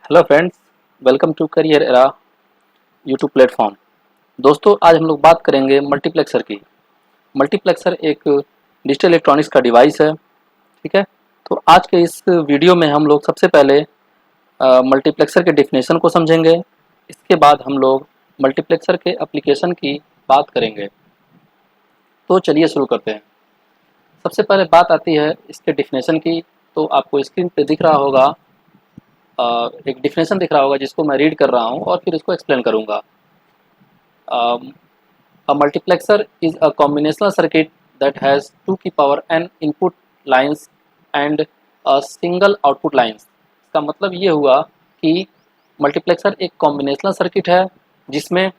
Hello friends, welcome to career era YouTube platform. दोस्तों, आज हम लोग बात करेंगे मल्टीप्लेक्सर की। मल्टीप्लेक्सर एक डिजिटल इलेक्ट्रॉनिक्स का डिवाइस है। ठीक है, तो आज के इस वीडियो में हम लोग सबसे पहले मल्टीप्लेक्सर के डिफिनेशन को समझेंगे। इसके बाद हम लोग मल्टीप्लेक्सर के एप्लीकेशन की बात करेंगे। तो चलिए शुरू करते हैं। सबसे पहले बात आती है इसके डिफिनेशन की। तो आपको स्क्रीन पे दिख रहा होगा, एक डिफिनेशन दिख रहा होगा जिसको मैं रीड कर रहा हूँ और फिर इसको एक्सप्लेन करूँगा। A multiplexer is a combinational circuit that has 2 की power n input lines and a single output lines। इसका मतलब ये हुआ कि मल्टीप्लेक्सर एक कॉम्बिनेशनल सर्किट है जिसमें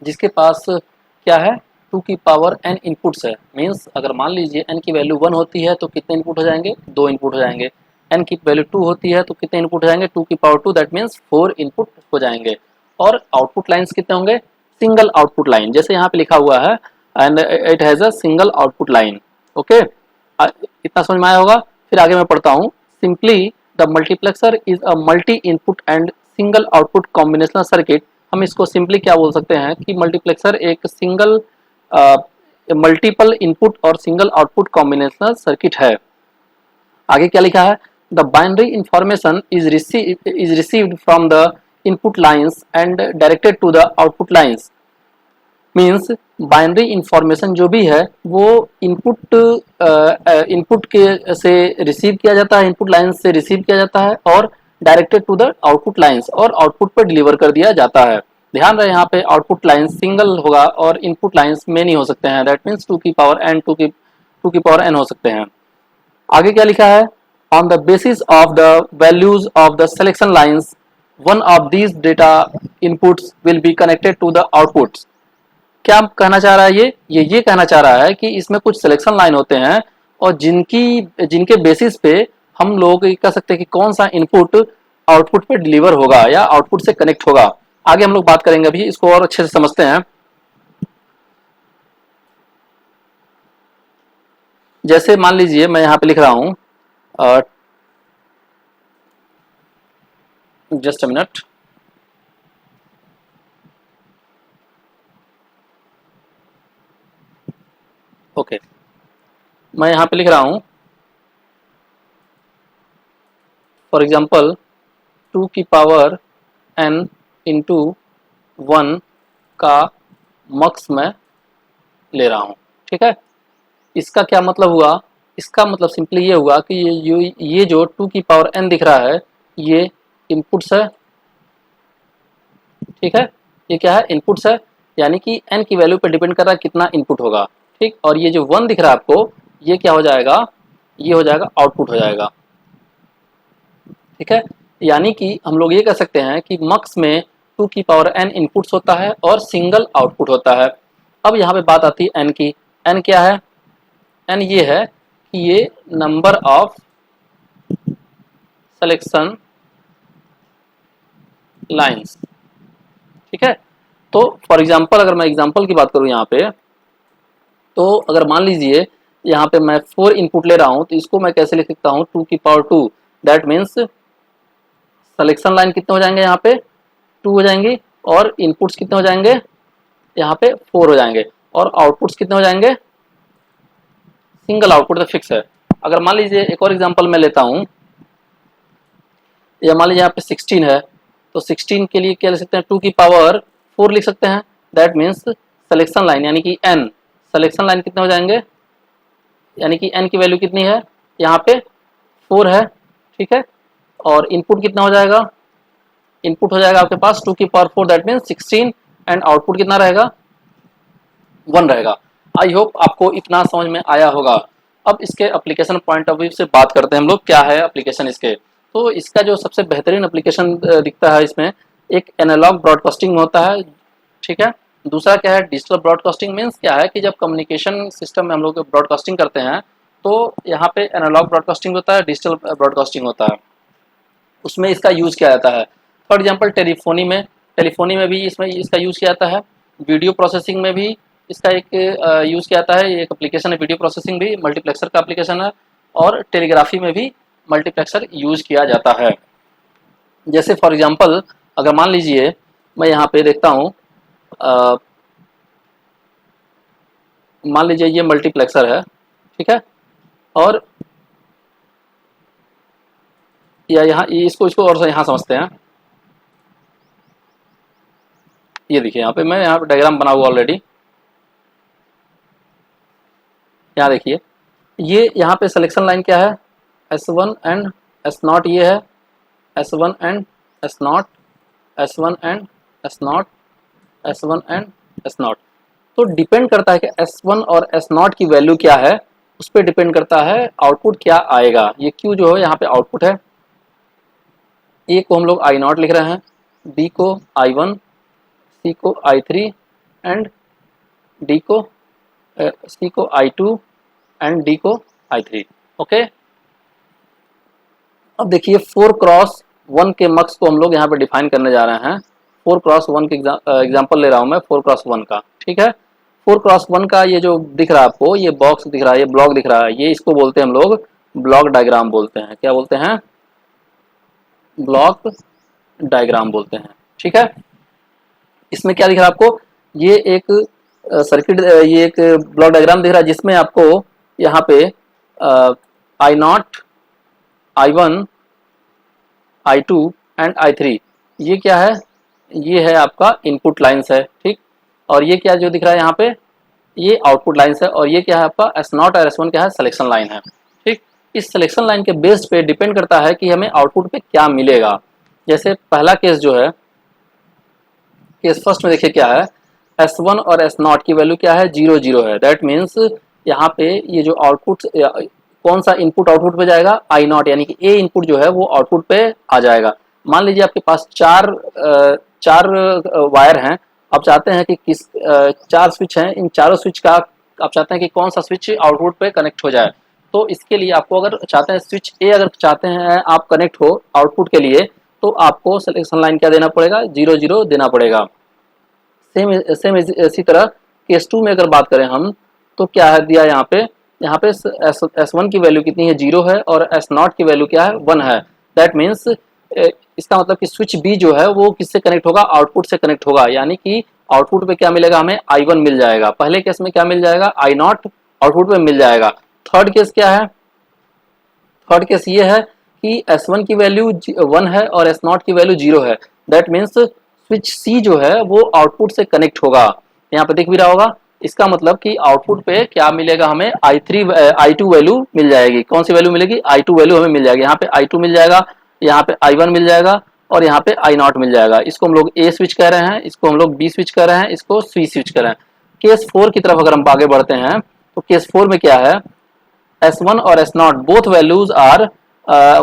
जिसके पास क्या है, 2 की पावर n इनपुट्स है। मीन्स अगर मान लीजिए n की वैल्यू 1 होती है तो कितने इनपुट हो जाएंगे, 2 इनपुट हो जाएंगे। n की वैल्यू 2 होती है तो कितने इनपुट हो जाएंगे, 2 की पावर 2, दैट मीन्स 4 इनपुट हो जाएंगे। और आउटपुट लाइंस कितने होंगे, सिंगल आउटपुट लाइन, जैसे यहाँ पे लिखा हुआ है and it has a single output line. Okay, इतना समझ में आया होगा। फिर आगे मैं पढ़ता हूँ। Simply the multiplexer is a multi input and single output combinational circuit. हम इसको सिंपली क्या बोल सकते हैं कि मल्टीप्लेक्सर एक सिंगल मल्टीपल इनपुट और सिंगल आउटपुट कॉम्बिनेशनल सर्किट है। आगे क्या लिखा है, the binary information is received from the input lines and directed to the output lines. Means binary information जो भी है वो इनपुट के से रिसीव किया जाता है, इनपुट लाइन से रिसीव किया जाता है और directed to the output lines, और आउटपुट पर डिलीवर कर दिया जाता है। ध्यान रहे यहाँ पे आउटपुट लाइन सिंगल होगा और इनपुट लाइंस मेनी हो सकते हैं। दैट मीन्स 2 की पावर n, 2 की पावर n हो सकते हैं। आगे क्या लिखा है, on the basis of the values of the selection lines one of these data inputs will be connected to the outputs. क्या कहना चाह रहा है ये कहना चाह रहा है कि इसमें कुछ सिलेक्शन लाइन होते हैं और जिनके बेसिस पे हम लोग कह सकते हैं कि कौन सा इनपुट आउटपुट पे डिलीवर होगा या आउटपुट से कनेक्ट होगा। आगे हम लोग बात करेंगे, अभी इसको और अच्छे से समझते हैं। जैसे मान लीजिए मैं यहाँ पे लिख रहा हूँ, जस्ट अ मिनट। ओके, मैं यहाँ पे लिख रहा हूँ फॉर एग्जाम्पल 2 की पावर n इंटू 1 का मक्स में ले रहा हूँ। ठीक है, इसका क्या मतलब हुआ, इसका मतलब सिंपली ये हुआ कि ये जो 2 की पावर n दिख रहा है ये इनपुट्स है। ठीक है, ये क्या है, इनपुट्स है, यानी कि n की वैल्यू पे डिपेंड कर रहा है कितना इनपुट होगा। ठीक, और ये जो 1 दिख रहा है आपको, ये क्या हो जाएगा, ये हो जाएगा आउटपुट हो जाएगा। ठीक है, यानी कि हम लोग ये कह सकते हैं कि मक्स में 2 की पावर n इनपुट्स होता है और सिंगल आउटपुट होता है। अब यहाँ पे बात आती है n की। n क्या है, n ये है कि ये नंबर ऑफ सिलेक्शन लाइंस। ठीक है, तो फॉर एग्जांपल अगर मैं एग्जांपल की बात करूँ यहाँ पे, तो अगर मान लीजिए यहाँ पे मैं 4 इनपुट ले रहा हूँ तो इसको मैं कैसे लिख सकता हूँ, 2 की power 2, that means selection line कितने हो जाएंगे, यहाँ पे 2 हो जाएंगी, और इनपुट्स कितने हो जाएंगे, यहाँ पे 4 हो जाएंगे, और आउटपुट्स कितने हो जाएंगे, सिंगल आउटपुट तो फिक्स है। अगर मान लीजिए एक और एग्जांपल मैं लेता हूँ, या मान लीजिए यहाँ पे 16 है, तो 16 के लिए क्या लिख सकते हैं, 2 की पावर 4 लिख सकते हैं। दैट मीन्स सिलेक्शन लाइन यानी कि n, सिलेक्शन लाइन कितने हो जाएंगे, यानी कि n की वैल्यू कितनी है, यहाँ पे 4 है। ठीक है, और इनपुट कितना हो जाएगा, इनपुट हो जाएगा आपके पास 2 की power 4, that means 16, and output कितना रहेगा, 1 रहेगा। आई होप आपको इतना समझ में आया होगा। अब इसके एप्लीकेशन पॉइंट ऑफ व्यू से बात करते हैं हम लोग, क्या है एप्लीकेशन इसके। तो इसका जो सबसे बेहतरीन एप्लीकेशन दिखता है इसमें, एक एनालॉग ब्रॉडकास्टिंग होता है। ठीक है, दूसरा क्या है, डिजिटल ब्रॉडकास्टिंग। मीन्स क्या है कि जब कम्युनिकेशन सिस्टम में हम लोग ब्रॉडकास्टिंग करते हैं तो यहाँ पे एनालॉग ब्रॉडकास्टिंग होता है, डिजिटल ब्रॉडकास्टिंग होता है, उसमें इसका यूज़ किया जाता है। फॉर एग्जांपल टेलीफोनी में भी इसमें इसका यूज़ किया जाता है। वीडियो प्रोसेसिंग में भी इसका एक यूज़ किया जाता है, एक एप्लीकेशन है वीडियो प्रोसेसिंग भी, मल्टीप्लेक्सर का एप्लीकेशन है। और टेलीग्राफी में भी मल्टीप्लेक्सर यूज़ किया जाता है। जैसे फॉर एग्जांपल अगर मान लीजिए मैं यहाँ पे देखता हूँ, मान लीजिए ये मल्टीप्लेक्सर है, ठीक है, और या यहाँ इसको इसको और यहाँ समझते हैं। ये देखिए यहाँ पे मैं यहाँ पे डायग्राम बना हुआ ऑलरेडी। यहाँ देखिए ये यहाँ पे सिलेक्शन लाइन क्या है, S1 एंड S0, ये है S1 and S0, S1 and S0, S1 and S0। तो डिपेंड करता है कि S1 और S0 की वैल्यू क्या है, उस पर डिपेंड करता है आउटपुट क्या आएगा। ये Q जो है यहाँ पे आउटपुट है, A को हम लोग I0 लिख रहे हैं, B को I1, C को I3 एंड D को C को I2 एंड D को I3। ओके, अब देखिए 4x1 के मक्स को हम लोग यहाँ पे डिफाइन करने जा रहे हैं। 4x1 के एग्जाम्पल ले रहा हूँ मैं 4x1 का, ठीक है। 4x1 का ये जो दिख रहा है आपको, ये बॉक्स दिख रहा है, ये ब्लॉक दिख रहा है, ये इसको बोलते हैं हम लोग ब्लॉक डायग्राम बोलते हैं। क्या बोलते हैं? ब्लॉक डायग्राम बोलते हैं, ठीक है। इसमें क्या दिख रहा है आपको, ये एक सर्किट, ये एक ब्लॉक डायग्राम दिख रहा है जिसमें आपको यहाँ पे I0, I1, I2 and I3, ये क्या है, ये है आपका इनपुट लाइन्स है, ठीक। और ये क्या जो दिख रहा है यहाँ पे, ये आउटपुट लाइन्स है। और ये क्या है आपका S0 और S1 क्या है, सिलेक्शन लाइन है, ठीक। इस सिलेक्शन लाइन के बेस पे डिपेंड करता है कि हमें आउटपुट पे क्या मिलेगा। जैसे पहला केस जो है, केस फर्स्ट में देखिए क्या है, S1 और S0 की वैल्यू क्या है, 0 0 है। दैट मीन्स यहाँ पे ये जो आउटपुट, कौन सा इनपुट आउटपुट पे जाएगा, I0, यानी कि A इनपुट जो है वो आउटपुट पे आ जाएगा। मान लीजिए आपके पास चार वायर हैं, आप चाहते हैं कि किस चार स्विच हैं, इन चारों स्विच का आप चाहते हैं कि कौन सा स्विच आउटपुट पे कनेक्ट हो जाए। तो इसके लिए आपको अगर चाहते हैं स्विच ए अगर चाहते हैं आप कनेक्ट हो आउटपुट के लिए, तो आपको सिलेक्शन लाइन क्या देना पड़ेगा, 0 0 देना पड़ेगा। सेम इसी तरह केस 2 में अगर बात करें हम, तो क्या है दिया यहाँ पे, S1 की वैल्यू कितनी है, 0 है, और S0 की वैल्यू क्या है, 1 है। दैट मीन्स इसका मतलब कि स्विच बी जो है वो किससे कनेक्ट होगा, आउटपुट से कनेक्ट होगा, यानी कि आउटपुट पे क्या मिलेगा, हमें I1 मिल जाएगा। पहले केस में क्या मिल जाएगा, I0 आउटपुट पे मिल जाएगा। थर्ड केस क्या है, थर्ड केस ये है कि S1 की वैल्यू 1 है और S0 की वैल्यू 0 है। दैट मीन्स स्विच C जो है वो आउटपुट से कनेक्ट होगा, यहाँ पे दिख भी रहा होगा। इसका मतलब कि आउटपुट पे क्या मिलेगा, हमें I2 वैल्यू मिल जाएगी। कौन सी वैल्यू मिलेगी, I2 वैल्यू हमें मिल जाएगी। यहाँ पे I2 मिल जाएगा, यहाँ पे I1 मिल जाएगा, और यहाँ पे I0 मिल जाएगा। इसको हम लोग A स्विच कह रहे हैं, इसको हम लोग B स्विच कह रहे हैं, इसको C स्विच कह रहे हैं। केस 4 की तरफ अगर हम आगे बढ़ते हैं, तो केस 4 में क्या है, S1 और S0 both values are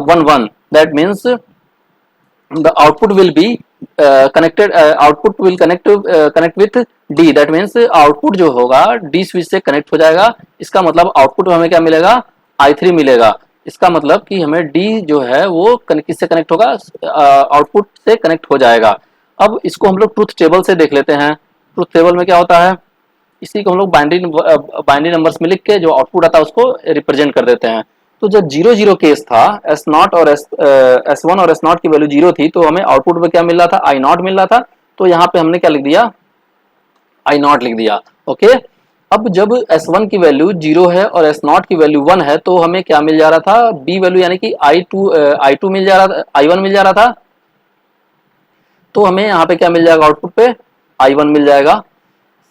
1 1. That means the output will be connected, output will connect with D. That means output जो होगा D switch से connect हो जाएगा। इसका मतलब output में हमें क्या मिलेगा, I3 मिलेगा। इसका मतलब कि हमें D जो है वो किससे कनेक्ट होगा, आउटपुट से कनेक्ट हो जाएगा। अब इसको हम लोग ट्रूथ टेबल से देख लेते हैं। ट्रूथ टेबल में क्या होता है, इसी को हम लोग बाइनरी नंबर्स में लिख के जो आउटपुट आता है उसको रिप्रेजेंट कर देते हैं। तो जब 0 0 केस था, S0 और S1 और S0 की वैल्यू 0 थी, तो हमें आउटपुट में क्या मिल रहा था, I0 मिल रहा था। तो यहाँ पे हमने क्या लिख दिया, I0 लिख दिया। ओके, अब जब S1 की वैल्यू 0 है और S0 की वैल्यू 1 है, तो हमें क्या मिल जा रहा था, B वैल्यू, यानी कि I2 मिल जा रहा था, I1 मिल जा रहा था। तो हमें यहाँ पे क्या मिल जाएगा, आउटपुट पे I1 मिल जाएगा।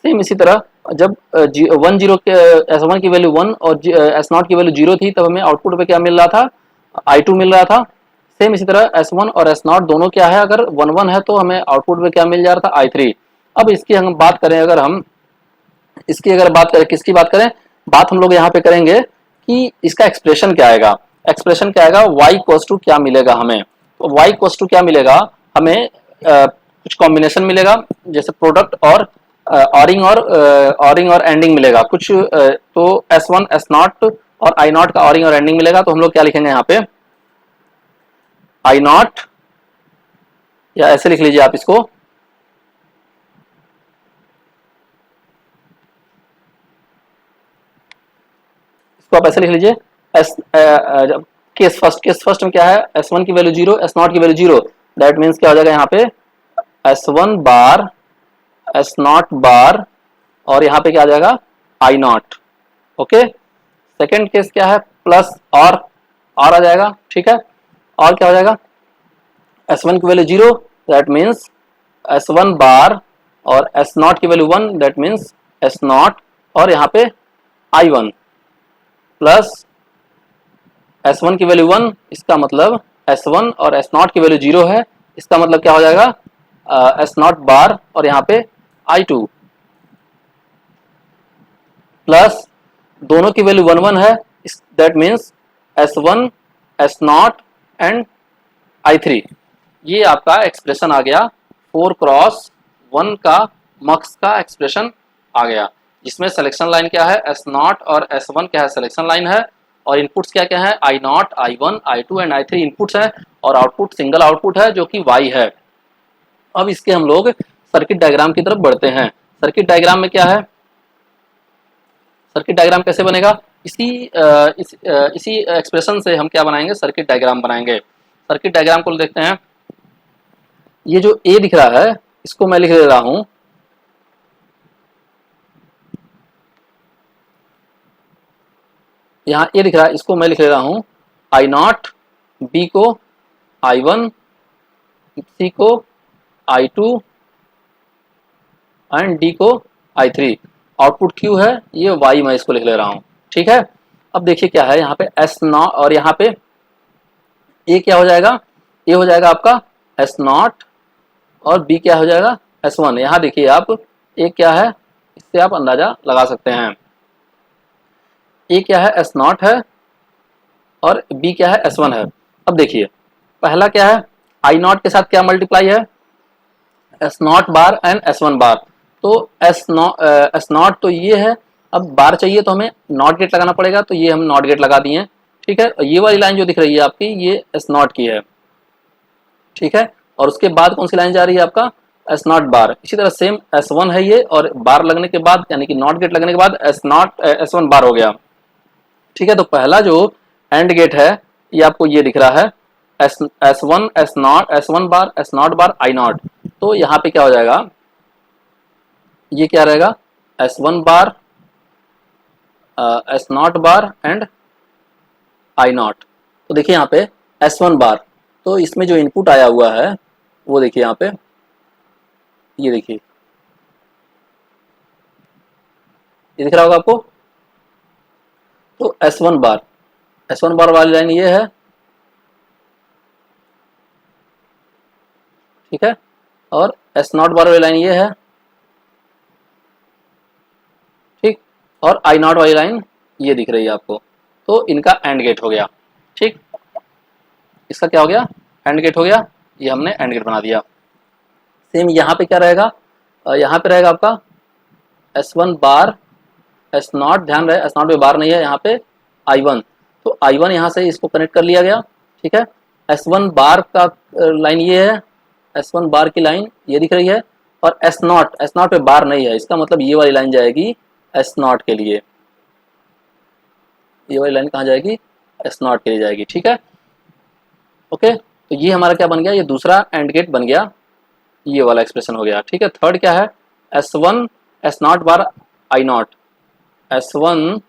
सेम इसी तरह जब 1 0 के S1 की वैल्यू 1 और S0 की वैल्यू 0 थी, तब हमें आउटपुट पे क्या मिल रहा था, I2 मिल रहा था। सेम इसी तरह S1 और S0 दोनों क्या है, अगर 1 1 है तो हमें आउटपुट पे क्या मिल जा रहा था, I3। अब इसकी हम बात करें, अगर हम इसकी अगर बात करें, किसकी बात करें, बात हम लोग यहाँ पे करेंगे कि इसका एक्सप्रेशन क्या आएगा। एक्सप्रेशन क्या आएगा, y इक्वल्स टू क्या मिलेगा हमें, तो y इक्वल्स टू क्या मिलेगा हमें, कुछ कॉम्बिनेशन मिलेगा, जैसे प्रोडक्ट और ऑरिंग और एंडिंग मिलेगा कुछ। तो S1 S0 और I0 का ऑरिंग और एंडिंग मिलेगा। तो हम लोग क्या लिखेंगे यहाँ पे, I0, या ऐसे लिख लीजिए आप इसको, आप ऐसे लिख लीजिए। केस फर्स्ट में क्या है, S1 की वैल्यू 0, S0 की वैल्यू 0। दैट मीन्स क्या हो जाएगा यहाँ पे S1 बार, S0 बार, और यहाँ पे क्या आ जाएगा I0। ओके, सेकेंड केस क्या है, प्लस और आ जाएगा, ठीक है। और क्या हो जाएगा, S1 की वैल्यू 0, दैट मीन्स S1 बार, और S0 की वैल्यू 1, दैट मीन्स S0, और यहाँ पे I1 प्लस S1 की वैल्यू 1, इसका मतलब S1 और S0 की वैल्यू 0 है, इसका मतलब क्या हो जाएगा S0 बार, और यहाँ पे I2 प्लस दोनों की वैल्यू 1 1 है, that means S1 S0 and I3। ये आपका एक्सप्रेशन आ गया 4x1 का मक्स का एक्सप्रेशन आ गया, जिसमें सिलेक्शन लाइन क्या है S0 और S1 क्या है सिलेक्शन लाइन है, और इनपुट्स क्या क्या है I0 I1 I2 and I3 inputs है, और आउटपुट सिंगल आउटपुट है जो कि Y है। अब इसके हम लोग सर्किट डायग्राम की तरफ बढ़ते हैं। सर्किट डायग्राम में क्या है, सर्किट डायग्राम कैसे बनेगा, इसी एक्सप्रेशन से हम क्या बनाएंगे, सर्किट डायग्राम बनाएंगे। सर्किट डायग्राम को देखते हैं। ये जो ए दिख रहा है इसको मैं लिख ले रहा हूं, यहाँ ए दिख रहा है इसको मैं लिख ले रहा हूं I0, बी को I1, सी को I2 एंड डी को I3। आउटपुट क्यू है, ये वाई मैं इसको लिख ले रहा हूं, ठीक है। अब देखिए क्या है यहाँ पे S0, और यहाँ पे ए क्या हो जाएगा, ए हो जाएगा आपका S0, और बी क्या हो जाएगा S1। यहाँ देखिए आप ए क्या है, इससे आप अंदाजा लगा सकते हैं। ए क्या है S0 है, और बी क्या है S1 है। अब देखिए पहला क्या है, I0 के साथ क्या मल्टीप्लाई है S0 बार एंड S1 बार, तो S0 तो ये है। अब बार चाहिए तो हमें नॉट गेट लगाना पड़ेगा, तो ये हम नॉट गेट लगा दिए, ठीक है। ये वाली लाइन जो दिख रही है आपकी ये S0 की है, ठीक है। और उसके बाद कौन सी लाइन जा रही है आपका S0 बार। इसी तरह सेम S1 है ये, और बार लगने के बाद यानी कि नॉट गेट लगने के बाद S1 बार हो गया, ठीक है। तो पहला जो एंड गेट है ये आपको ये दिख रहा है S1 S1 बार S0 बार I0। तो यहाँ पे क्या हो जाएगा, ये क्या रहेगा S1 bar S0 bar and I0। तो देखिए यहाँ पे S1 बार, तो इसमें जो इनपुट आया हुआ है वो देखिए यहाँ पे, ये देखिए ये दिख रहा होगा आपको। तो S1 बार वाली लाइन ये है, ठीक है, और S0 बार वाली लाइन ये है, ठीक, और I0 वाली लाइन ये दिख रही है आपको। तो इनका एंड गेट हो गया, ठीक, इसका क्या हो गया एंड गेट हो गया, ये हमने एंड गेट बना दिया। सेम यहाँ पे क्या रहेगा, यहाँ पे रहेगा आपका S1 बार S0, ध्यान रहे S0 पे बार नहीं है, यहाँ पे I1। तो I1 यहाँ से इसको कनेक्ट कर लिया गया, ठीक है। S1 बार का लाइन ये है, S1 बार की लाइन ये दिख रही है, और S0 पे बार नहीं है, इसका मतलब ये वाली लाइन जाएगी S0 के लिए, ये वाली लाइन कहाँ जाएगी S0 के लिए जाएगी, ठीक है। ओके, तो ये हमारा क्या बन गया, ये दूसरा एंड गेट बन गया, ये वाला एक्सप्रेशन हो गया, ठीक है। थर्ड क्या है S1 S0 bar I0, S1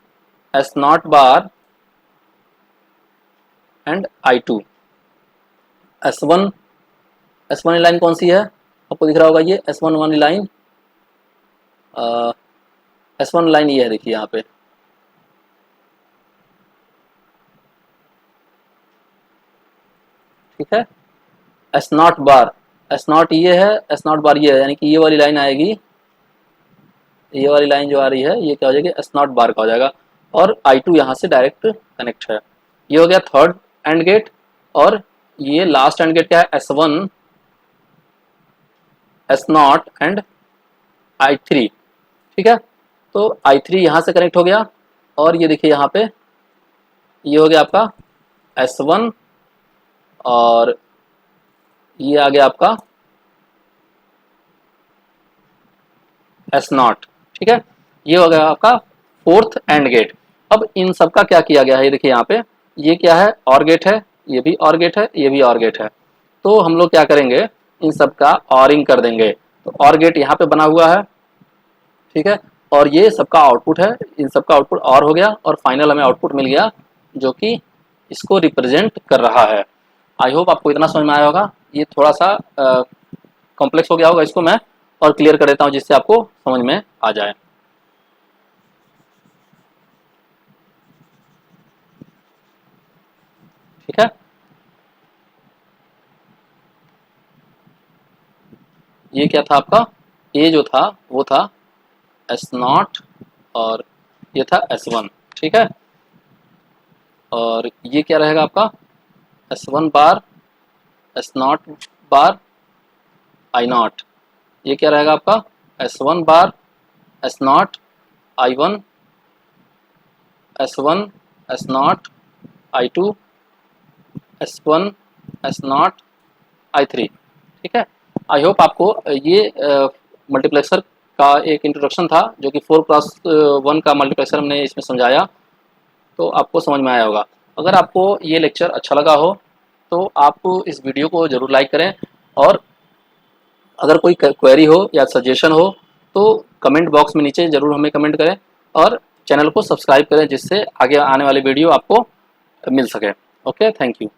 S0 bar and I2। S1 वाली लाइन कौन सी है आपको दिख रहा होगा, ये S1 वाली लाइन, S1 लाइन ये है, देखिए यहाँ पे, ठीक है। S0 बार S0 ये है, S0 बार ये है, यानी कि ये वाली लाइन आएगी, ये वाली लाइन जो आ रही है ये क्या हो जाएगी S0 बार का हो जाएगा, और I2 यहाँ से डायरेक्ट कनेक्ट है। ये हो गया थर्ड एंड गेट, और ये लास्ट एंड गेट क्या है S1 S0 एंड I3, ठीक है। तो I3 यहाँ से कनेक्ट हो गया, और ये देखिए यहाँ पे ये हो गया आपका S1, और ये आ गया आपका S0, ठीक है। ये हो गया आपका फोर्थ एंड गेट। अब इन सब का क्या किया गया है, ये देखिए यहाँ पे ये क्या है और गेट है, ये भी और गेट है, ये भी और गेट है। तो हम लोग क्या करेंगे, इन सब का ऑरिंग कर देंगे। तो और गेट यहाँ पे बना हुआ है, ठीक है, और ये सबका आउटपुट है, इन सबका आउटपुट और हो गया और फाइनल हमें आउटपुट मिल गया जो कि इसको रिप्रेजेंट कर रहा है। आई होप आपको इतना समझ में आया होगा। ये थोड़ा सा कॉम्प्लेक्स हो गया होगा, इसको मैं और क्लियर कर देता हूँ जिससे आपको समझ में आ जाए। ठीक है, ये क्या था आपका, ये जो था वो था S0 और ये था S1, ठीक है, और ये क्या रहेगा आपका S1 बार S0 बार I0, ये क्या रहेगा आपका S1 बार S0 I1 S1 S0 I2 S1 S0 I3, ठीक है। आई होप आपको ये मल्टीप्लेक्सर का एक इंट्रोडक्शन था जो कि 4x1 का मल्टीप्लेक्सर हमने इसमें समझाया, तो आपको समझ में आया होगा। अगर आपको ये लेक्चर अच्छा लगा हो तो आप इस वीडियो को ज़रूर लाइक करें, और अगर कोई क्वेरी हो या सजेशन हो तो कमेंट बॉक्स में नीचे ज़रूर हमें कमेंट करें, और चैनल को सब्सक्राइब करें जिससे आगे आने वाली वीडियो आपको मिल सके। Okay, thank you.